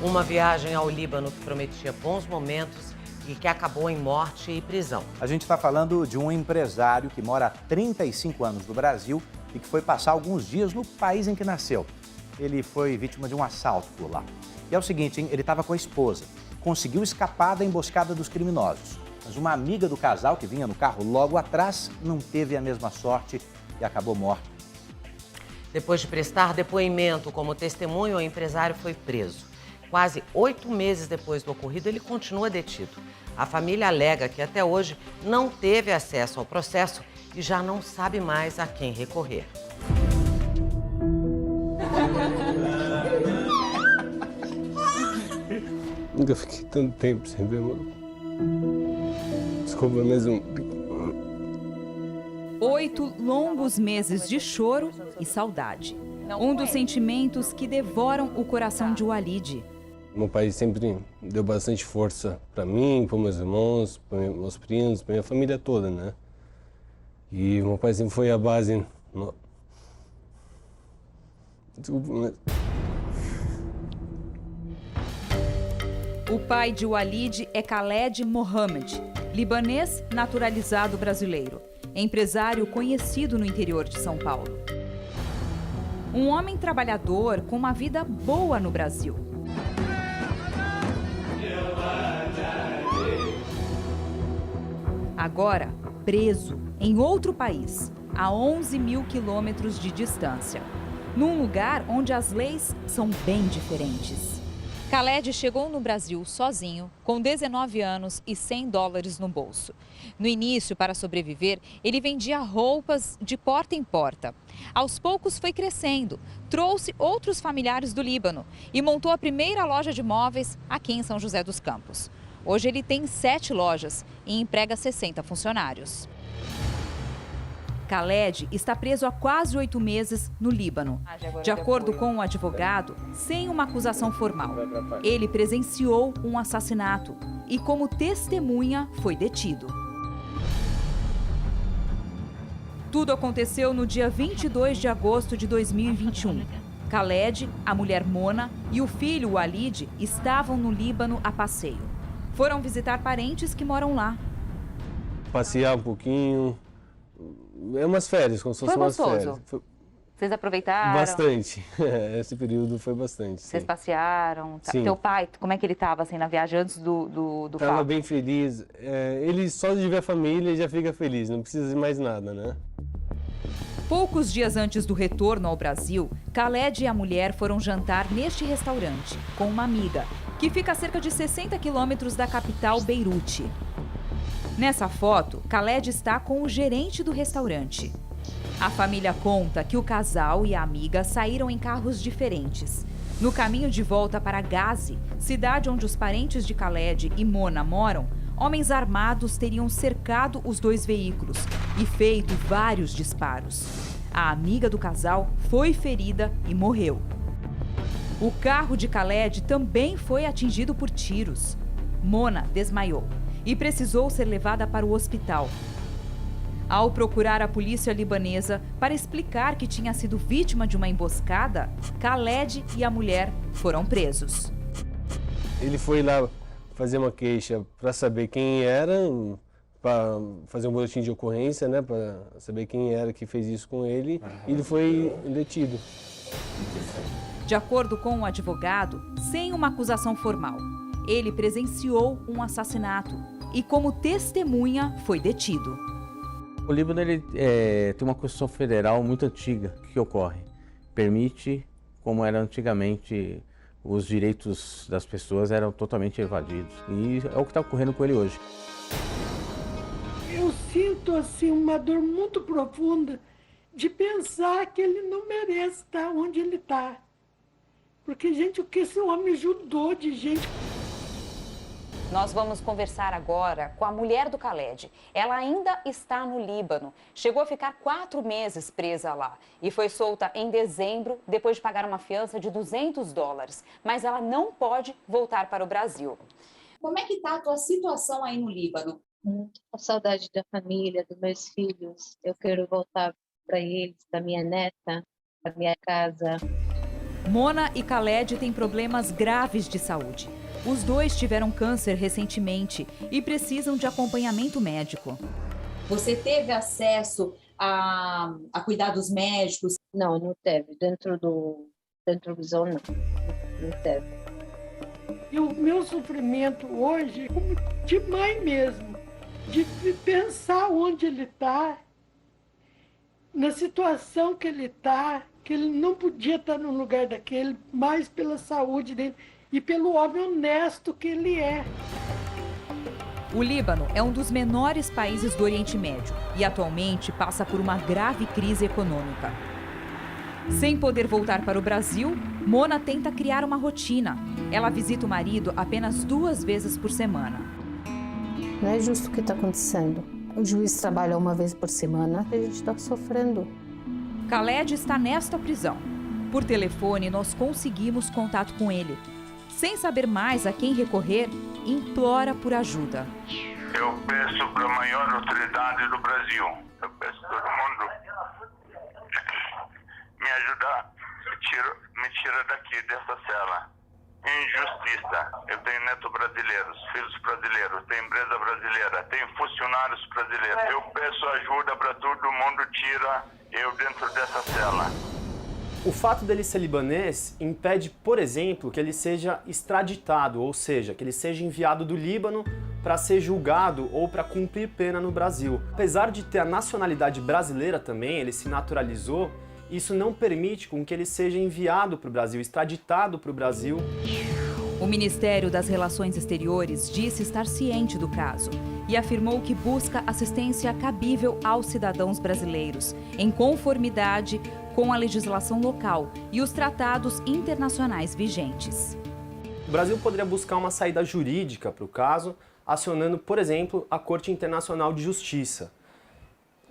Uma viagem ao Líbano que prometia bons momentos e que acabou em morte e prisão. A gente está falando de um empresário que mora há 35 anos no Brasil e que foi passar alguns dias no país em que nasceu. Ele foi vítima de um assalto por lá. E é o seguinte, hein? Ele estava com a esposa. Conseguiu escapar da emboscada dos criminosos. Mas uma amiga do casal que vinha no carro logo atrás não teve a mesma sorte e acabou morta. Depois de prestar depoimento como testemunho, o empresário foi preso. Quase 8 meses depois do ocorrido, ele continua detido. A família alega que até hoje não teve acesso ao processo e já não sabe mais a quem recorrer. Nunca fiquei tanto tempo sem ver, mano. Desculpa mesmo. 8 longos meses de choro e saudade. Um dos sentimentos que devoram o coração de Walid. Meu pai sempre deu bastante força para mim, para meus irmãos, para meus primos, para minha família toda, né? E meu pai sempre foi a base. Desculpa, mas... O pai de Walid é Khaled Mohammed, libanês naturalizado brasileiro, empresário conhecido no interior de São Paulo. Um homem trabalhador com uma vida boa no Brasil. Agora, preso em outro país, a 11 mil quilômetros de distância, num lugar onde as leis são bem diferentes. Khaled chegou no Brasil sozinho, com 19 anos e $100 no bolso. No início, para sobreviver, ele vendia roupas de porta em porta. Aos poucos foi crescendo, trouxe outros familiares do Líbano e montou a primeira loja de móveis aqui em São José dos Campos. Hoje ele tem 7 lojas e emprega 60 funcionários. Khaled está preso há quase 8 meses no Líbano. De acordo com o advogado, sem uma acusação formal, ele presenciou um assassinato e, como testemunha, foi detido. Tudo aconteceu no dia 22 de agosto de 2021. Khaled, a mulher Mona e o filho Walid estavam no Líbano a passeio. Foram visitar parentes que moram lá. Passear um pouquinho. É umas férias, como se fossem umas férias. Vocês aproveitaram? Bastante. Esse período foi bastante. Vocês sim. passearam? Sim. Teu pai, como é que ele estava assim, na viagem antes do Tava fato? bem feliz. Ele só de ver a família já fica feliz, não precisa de mais nada, né? Poucos dias antes do retorno ao Brasil, Khaled e a mulher foram jantar neste restaurante com uma amiga, que fica a cerca de 60 quilômetros da capital, Beirute. Nessa foto, Khaled está com o gerente do restaurante. A família conta que o casal e a amiga saíram em carros diferentes. No caminho de volta para Gazi, cidade onde os parentes de Khaled e Mona moram, homens armados teriam cercado os 2 veículos e feito vários disparos. A amiga do casal foi ferida e morreu. O carro de Khaled também foi atingido por tiros. Mona desmaiou e precisou ser levada para o hospital. Ao procurar a polícia libanesa para explicar que tinha sido vítima de uma emboscada, Khaled e a mulher foram presos. Ele foi lá fazer uma queixa para saber quem era, para fazer um boletim de ocorrência, né, para saber quem era que fez isso com ele, e ele foi detido. De acordo com o advogado, sem uma acusação formal, ele presenciou um assassinato e, como testemunha, foi detido. O Líbano ele, tem uma Constituição Federal muito antiga que ocorre. Permite, como era antigamente, os direitos das pessoas eram totalmente evadidos. E é o que está ocorrendo com ele hoje. Eu sinto assim uma dor muito profunda de pensar que ele não merece estar onde ele está. Porque, gente, o que esse homem ajudou de gente... Nós vamos conversar agora com a mulher do Khaled. Ela ainda está no Líbano. Chegou a ficar 4 meses presa lá e foi solta em dezembro depois de pagar uma fiança de $200. Mas ela não pode voltar para o Brasil. Como é que está a tua situação aí no Líbano? A saudade da família, dos meus filhos. Eu quero voltar para eles, da minha neta, da minha casa. Mona e Khaled têm problemas graves de saúde. Os dois tiveram câncer recentemente e precisam de acompanhamento médico. Você teve acesso a cuidados médicos? Não, não teve. Dentro do visão, não teve. E o meu sofrimento hoje é de mãe mesmo, de pensar onde ele está, na situação que ele está, que ele não podia estar no lugar daquele, mais pela saúde dele e pelo homem honesto que ele é. O Líbano é um dos menores países do Oriente Médio e atualmente passa por uma grave crise econômica. Sem poder voltar para o Brasil, Mona tenta criar uma rotina. Ela visita o marido apenas 2 vezes por semana. Não é justo o que está acontecendo. O juiz trabalha 1 vez por semana e a gente está sofrendo. Khaled está nesta prisão. Por telefone, nós conseguimos contato com ele. Sem saber mais a quem recorrer, implora por ajuda. Eu peço para a maior autoridade do Brasil, eu peço a todo mundo me ajudar, me tira daqui, dessa cela. Injustiça. Eu tenho netos brasileiros, filhos brasileiros, tenho empresa brasileira, tenho funcionários brasileiros. Eu peço ajuda para todo mundo, tira eu dentro dessa cela. O fato dele ser libanês impede, por exemplo, que ele seja extraditado, ou seja, que ele seja enviado do Líbano para ser julgado ou para cumprir pena no Brasil. Apesar de ter a nacionalidade brasileira também, ele se naturalizou, isso não permite com que ele seja enviado para o Brasil, extraditado para o Brasil. O Ministério das Relações Exteriores disse estar ciente do caso e afirmou que busca assistência cabível aos cidadãos brasileiros, em conformidade com a legislação local e os tratados internacionais vigentes. O Brasil poderia buscar uma saída jurídica para o caso, acionando, por exemplo, a Corte Internacional de Justiça.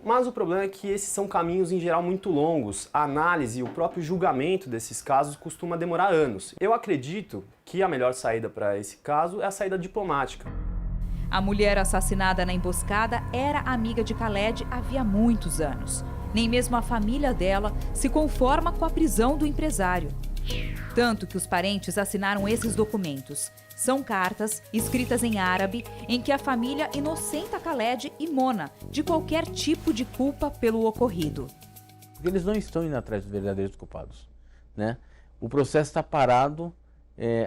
Mas o problema é que esses são caminhos, em geral, muito longos. A análise e o próprio julgamento desses casos costuma demorar anos. Eu acredito que a melhor saída para esse caso é a saída diplomática. A mulher assassinada na emboscada era amiga de Khaled havia muitos anos. Nem mesmo a família dela se conforma com a prisão do empresário. Tanto que os parentes assinaram esses documentos. São cartas escritas em árabe em que a família inocenta Khaled e Mona de qualquer tipo de culpa pelo ocorrido. Eles não estão indo atrás dos verdadeiros culpados, né? O processo está parado,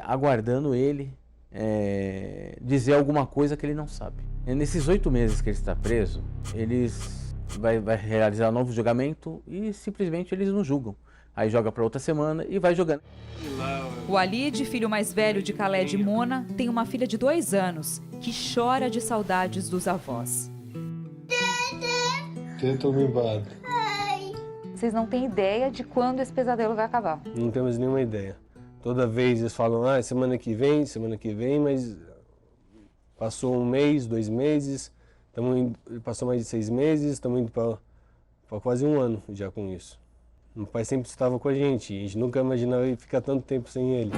aguardando ele dizer alguma coisa que ele não sabe. Nesses 8 meses que ele está preso, eles vai realizar um novo julgamento e simplesmente eles não julgam. Aí joga para outra semana e vai jogando. O Alid, filho mais velho de Khaled e Mona, tem uma filha de 2 anos que chora de saudades dos avós. Tenta me bater. Vocês não têm ideia de quando esse pesadelo vai acabar? Não temos nenhuma ideia. Toda vez eles falam, semana que vem, mas passou 1 mês, 2 meses, passou mais de 6 meses, estamos indo para quase 1 ano já com isso. Meu pai sempre estava com a gente nunca imaginava ficar tanto tempo sem ele.